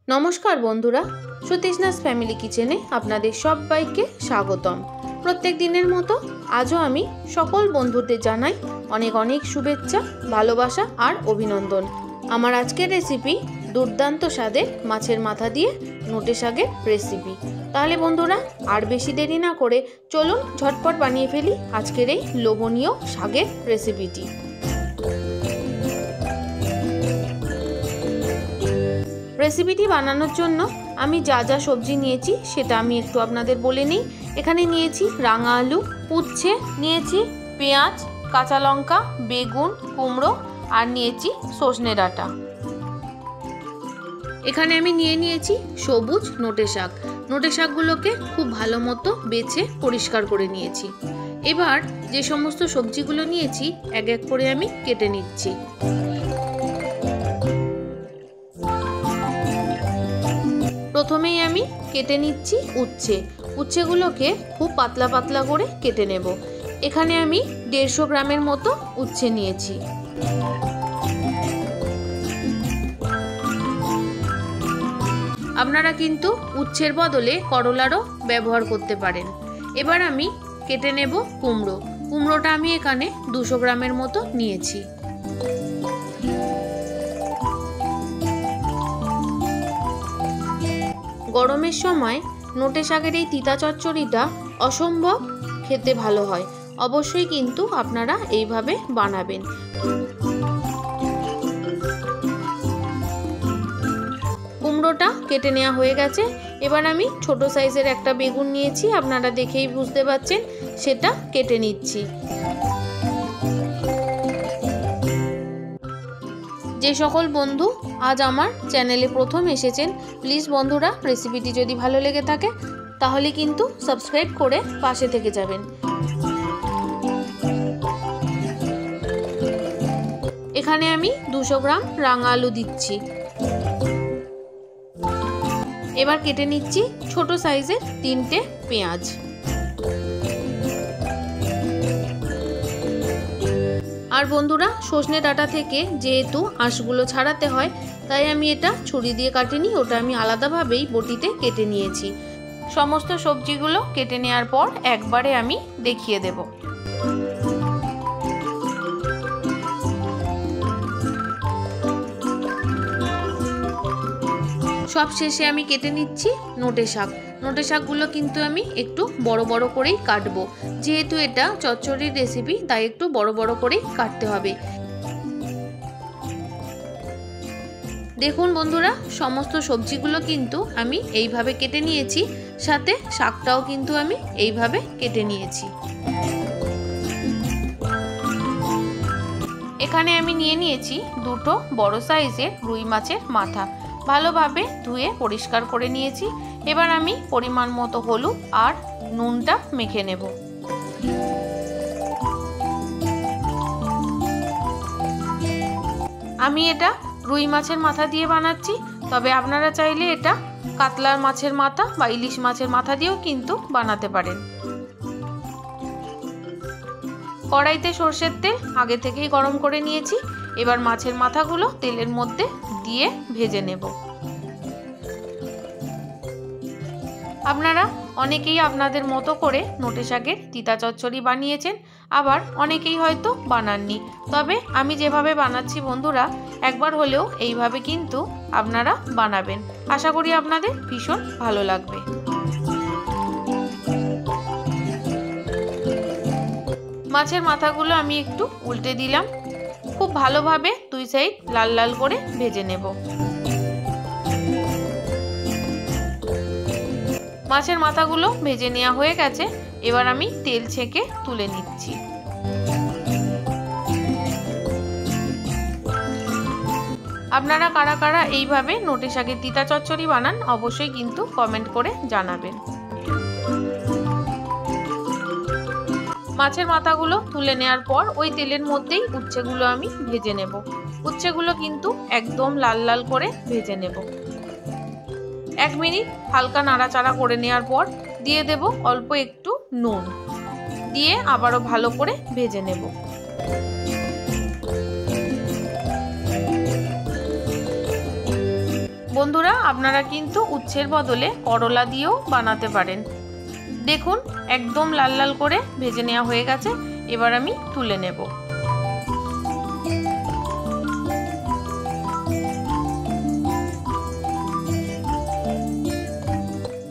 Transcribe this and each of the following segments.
नमस्कार बंधुरा सतीशनाथ फैमिली किचेने आपनादेर सबाइके स्वागतम। प्रत्येक दिनेर मतो आजो आमी सकल बंधुदेर जानाई अनेक अनेक शुभेच्छा भालोबासा और अभिनंदन। आमार आजकेर रेसिपि दुर्दान्त स्वादेर माछेर माथा दिए नोटे शाकेर रेसिपि। ताहले बंधुरा आर बेशी देरी ना करे चलुन झटपट बानिये फेली आजकेर एई लोभनीय शाकेर रेसिपिटी। रेसिपिटी बानानोर जोन्नो आमी जा जा सब्जी नियेछि सेटा आमी एकटु आपनादेर बोले निई। एखाने नियेछि रांगा आलू, उচ্ছে, नियेछि पेঁয়াজ, काँचा लंका, बेगुन, कुमड़ो और नियेछि सजने डाँटा। एखाने आमी निये नियेछि सबुज नोटे शाक। नोटे शाकगुलोके खूब भालो मतो बेছে परिष्कार करे नियेछि। एबार जे समस्त सब्जीगुलो नियेछि एक एक करे आमी केटे निচ্ছি। प्रथमेই আমি কেটে নিচ্ছি উচ্ছেগুলোকে খুব পাতলা পাতলা করে কেটে নেব। এখানে আমি 150 গ্রামের মতো উচ্ছে নিয়েছি। আপনারা কিন্তু উচ্ছের বদলে করলারও ব্যবহার করতে পারেন। এবার আমি কেটে নেব কুমড়ো। কুমড়োটা আমি এখানে 200 গ্রামের মতো নিয়েছি। गरमेर समय नोटे शाकेर এই তিতা চচ্চড়িটা অসম্ভব খেতে ভালো হয়। অবশ্যই কিন্তু আপনারা এইভাবে বানাবেন। কুমড়োটা কেটে নেওয়া হয়ে গেছে। এবার আমি ছোট সাইজের একটা বেগুন নিয়েছি, আপনারা দেখেই বুঝতে পারছেন, সেটা কেটে নিচ্ছি। যে সকল বন্ধু आज आमार चैनेले प्रथम एसेছেন प्लिज बंधुरा रेसिपिटी यदि भालो लेगे थाके ताहले किन्तु सबस्क्राइब करे पाशे थेके जाबेन। एखाने आमी 200 ग्राम रांगा आलू दिচ্ছি। एबार केटे निচ্ছি छोटो साइजेर 3টে পেঁয়াজ। আর বন্ধুরা সজনে ডাঁটা থেকে যেহেতু আঁশগুলো ছাড়াতে হয় তাই আমি এটা ছুরি দিয়ে কাটিনি, ওটা আমি আলাদাভাবেই বটিতে কেটে নিয়েছি। সমস্ত সবজিগুলো কেটে নেওয়ার পর একবারে আমি দেখিয়ে দেব। সব শেষে আমি কেটে নিচ্ছি নোটে শাক। নোটে শাকগুলো কিন্তু আমি একটু বড় বড় করেই কাটবো, যেহেতু এটা চচ্চড়ির রেসিপি তাই একটু বড় বড় করেই কাটতে হবে। দেখুন বন্ধুরা সমস্ত সবজিগুলো কিন্তু আমি এইভাবে কেটে নিয়েছি, সাথে শাকটাও কিন্তু আমি এইভাবে কেটে নিয়েছি। এখানে আমি নিয়ে নিয়েছি দুটো বড় সাইজের রুই মাছের মাথা। ভালোভাবে ধুয়ে পরিষ্কার করে নিয়েছি। এবার আমি পরিমাণ মতো হলুদ আর নুনটা মেখে নেব। আমি এটা রুই মাছের মাথা দিয়ে বানাচ্ছি, তবে আপনারা চাইলে এটা কাতলার মাছের মাথা বা ইলিশ মাছের মাথা দিয়েও কিন্তু বানাতে পারেন। কড়াইতে সরষের তেল আগে থেকেই গরম করে নিয়েছি। এবার মাছের মাথাগুলো তেলের মধ্যে দিয়ে ভেজে নেব। আপনারা অনেকেই আপনাদের মতো করে নোটে শাকের তিতা চচ্চড়ি বানিয়েছেন, আবার অনেকেই হয়তো বানাননি। তবে আমি যেভাবে বানাচ্ছি বন্ধুরা একবার হলেও এইভাবে কিন্তু আপনারা বানাবেন। আশা করি আপনাদের ভীষণ ভালো লাগবে। মাছের মাথাগুলো আমি একটু উল্টে দিলাম। খুব ভালোভাবে দুই সাইড লাল লাল করে ভেজে নেব। মাছের মাথাগুলো ভেজে নেওয়া হয়ে গেছে। এবার আমি তেল ছেঁকে তুলে নিচ্ছি। আপনারা কারা কারা এইভাবে নোটে শাকের তিতা চচ্চড়ি বানান অবশ্যই কিন্তু কমেন্ট করে জানাবেন। মাছের মাথাগুলো তুলে নেওয়ার পর ওই তেলের মধ্যেই উচ্ছেগুলো আমি ভেজে নেব। উচ্ছেগুলো কিন্তু একদম লাল লাল করে ভেজে নেব। 1 মিনিট হালকা নাড়াচাড়া করে নেওয়ার পর দিয়ে দেব অল্প একটু নুন, দিয়ে আবারও ভালো করে ভেজে নেব। বন্ধুরা, আপনারা কিন্তু উচ্ছের বদলে করলা দিয়েও বানাতে পারেন। দেখুন একদম লাল লাল করে ভেজে নেওয়া হয়ে গেছে। এবার আমি তুলে নেব।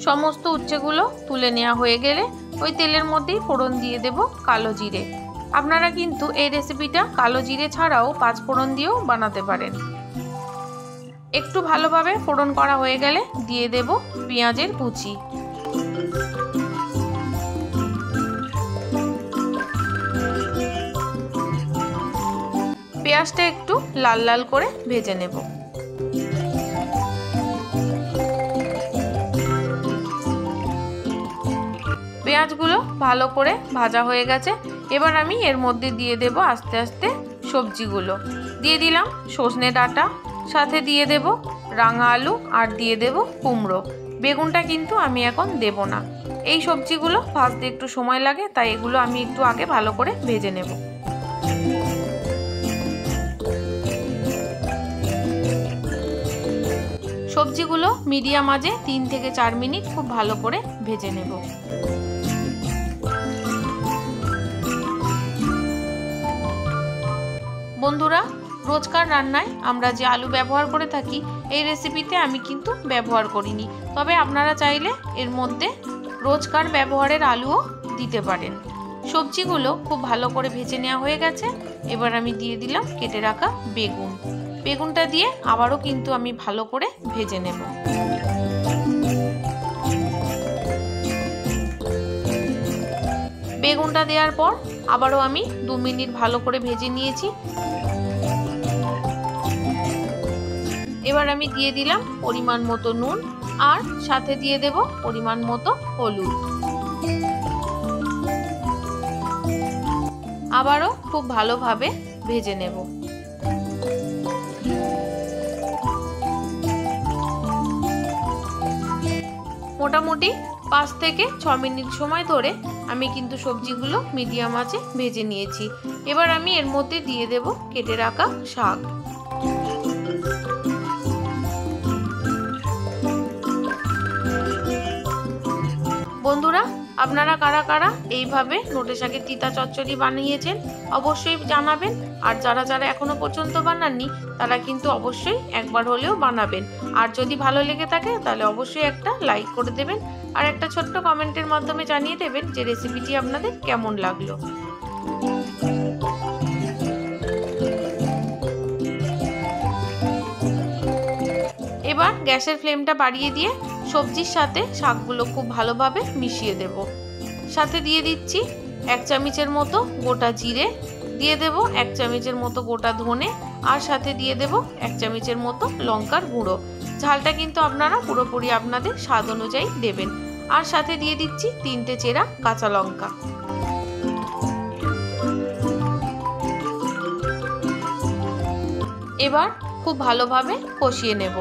সমস্ত উচ্ছেগুলো তুলে নেওয়া হয়ে গেলে ওই তেলের মধ্যেই ফোড়ন দিয়ে দেব কালো জিরে। আপনারা কিন্তু এই রেসিপিটা কালো জিরে ছাড়াও 5 ফোড়ন দিয়েও বানাতে পারেন। একটু ভালোভাবে ফোড়ন করা হয়ে গেলে দিয়ে দেব পেঁয়াজের কুচি। পেঁয়াজটা একটু লাল লাল করে ভেজে নেব। পেঁয়াজগুলো ভালো করে ভাজা হয়ে গেছে। এবার আমি এর মধ্যে দিয়ে দেব আস্তে আস্তে সবজিগুলো। দিয়ে দিলাম সজনে ডাঁটা, সাথে দিয়ে দেব রাঙা আলু, আর দিয়ে দেব কুমড়ো। বেগুনটা কিন্তু আমি এখন দেব না। এই সবজিগুলো ভাজতে একটু সময় লাগে, তাই এগুলো আমি একটু আগে ভালো করে ভেজে নেব। সবজিগুলো মিডিয়াম আঁচে 3 থেকে 4 মিনিট খুব ভালো করে ভেজে নেব। বন্ধুরা, রোজকার রান্নায় আমরা যে আলু ব্যবহার করে থাকি এই রেসিপিতে আমি কিন্তু ব্যবহার করিনি। তবে আপনারা চাইলে এর মধ্যে রোজকার ব্যবহারের আলুও দিতে পারেন। সবজিগুলো খুব ভালো করে ভেজে নেওয়া হয়ে গেছে। এবার আমি দিয়ে দিলাম কেটে রাখা বেগুন। বেগুনটা দিয়ে আবারও কিন্তু আমি ভালো করে ভেজে নেব। বেগুনটা দেওয়ার পর আবারও আমি 2 মিনিট ভালো করে ভেজে নিয়েছি। এবার আমি দিয়ে দিলাম পরিমাণ মতো নুন, আর সাথে দিয়ে দেব পরিমাণ মতো হলুদ। আবারও খুব ভালোভাবে ভেজে নেব। মোটামুটি 5 থেকে 6 মিনিট সময় ধরে আমি কিন্তু সবজিগুলো মিডিয়াম আঁচে ভেজে নিয়েছি। এবার আমি এর মধ্যে দিয়ে দেব কেটে রাখা শাক। বন্ধুরা, আপনারা কারা কারা এইভাবে নোটে শাকের তিতা চচ্চড়ি বানিয়েছেন অবশ্যই জানাবেন। আর যারা যারা এখনো পর্যন্ত বানাননি তারা কিন্তু অবশ্যই একবার হলেও বানাবেন। আর যদি ভালো লেগে থাকে তাহলে অবশ্যই একটা লাইক করে দেবেন, আর একটা ছোট্ট কমেন্টের মাধ্যমে জানিয়ে দেবেন যে রেসিপিটি আপনাদের কেমন লাগলো। এবার গ্যাসের ফ্লেমটা বাড়িয়ে দিয়ে সবজির সাথে শাকগুলো খুব ভালোভাবে মিশিয়ে দেব। সাথে দিয়ে দিচ্ছি 1 চামচের মতো গোটা জিরে, দিয়ে দেব 1 চামচের মতো গোটা ধনে, আর সাথে দিয়ে দেব 1 চামচের মতো লঙ্কার গুঁড়ো। ঝালটা কিন্তু আপনারা পুরোপুরি আপনাদের স্বাদ অনুযায়ী দেবেন। আর সাথে দিয়ে দিচ্ছি 3টে চেরা কাঁচা লঙ্কা। এবার খুব ভালোভাবে কষিয়ে নেব।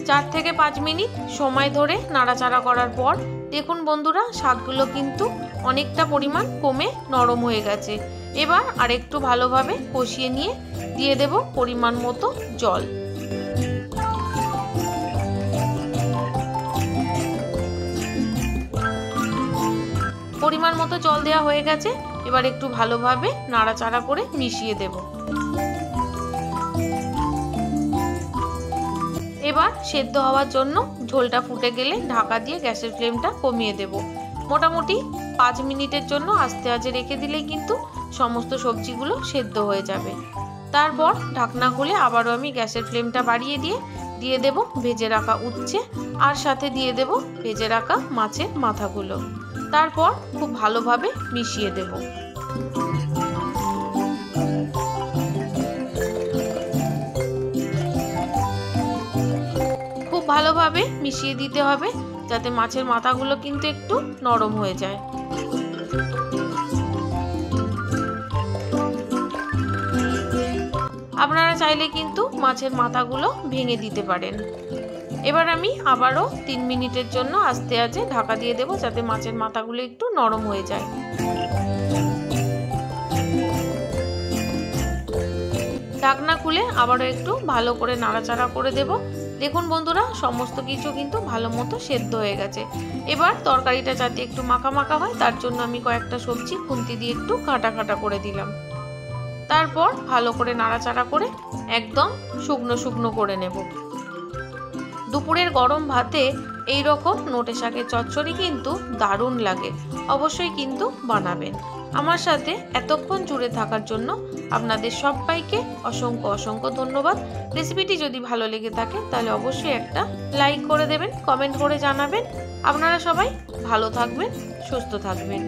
4 থেকে 5 মিনিট সময় ধরে নাড়াচাড়া করার পর দেখুন বন্ধুরা, শাকগুলো কিন্তু অনেকটা পরিমাণ কমে নরম হয়ে গেছে। এবার আরেকটু ভালোভাবে কষিয়ে নিয়ে দিয়ে দেব পরিমাণ মতো জল। পরিমাণ মতো জল দেওয়া হয়ে গেছে। এবার একটু ভালোভাবে নাড়াচাড়া করে মিশিয়ে দেব। এবার সেদ্ধ হওয়ার জন্য ঝোলটা ফুটে গেলে ঢাকা দিয়ে গ্যাসের ফ্লেমটা কমিয়ে দেব। মোটামুটি 5 মিনিটের জন্য আস্তে আঁচে রেখে দিলেই কিন্তু সমস্ত সবজিগুলো সেদ্ধ হয়ে যাবে। তারপর ঢাকনা খুলে আবারও আমি গ্যাসের ফ্লেমটা বাড়িয়ে দিয়ে দেব ভেজে রাখা উচ্ছে, আর সাথে দিয়ে দেব ভেজে রাখা মাছের মাথাগুলো। তারপর খুব ভালোভাবে মিশিয়ে দেব। খুব ভালোভাবে মিশিয়ে দিতে হবে যাতে মাছের মাথাগুলো কিন্তু একটু নরম হয়ে যায়। আপনারা চাইলে কিন্তু মাছের মাথাগুলো ভেঙে দিতে পারেন। এবার আমি আবারও 3 মিনিটের জন্য আস্তে আঁচে ঢাকা দিয়ে দেব যাতে মাছের মাথাগুলো একটু নরম হয়ে যায়। ঢাকনা খুলে আবারও একটু ভালো করে নাড়াচাড়া করে দেব। দেখুন বন্ধুরা, সমস্ত কিছু কিন্তু ভালো মতো সেদ্ধ হয়ে গেছে। এবার তরকারিটা যাতে একটু মাখা মাখা হয় তার জন্য আমি কয়েকটা সবজি খুন্তি দিয়ে একটু কাটা কাটা করে দিলাম। তারপর ভালো করে নাড়াচাড়া করে একদম শুকনো শুকনো করে নেব। দুপুরের গরম ভাতে এই রকম নোটে শাকের চচ্চড়ি কিন্তু দারুণ লাগে, অবশ্যই কিন্তু বানাবেন। আমার সাথে এতক্ষণ জুড়ে থাকার জন্য আপনাদের সবাইকে অসংখ্য অসংখ্য ধন্যবাদ। রেসিপিটি যদি ভালো লেগে থাকে তাহলে অবশ্যই একটা লাইক করে দেবেন, কমেন্ট করে জানাবেন। আপনারা সবাই ভালো থাকবেন, সুস্থ থাকবেন।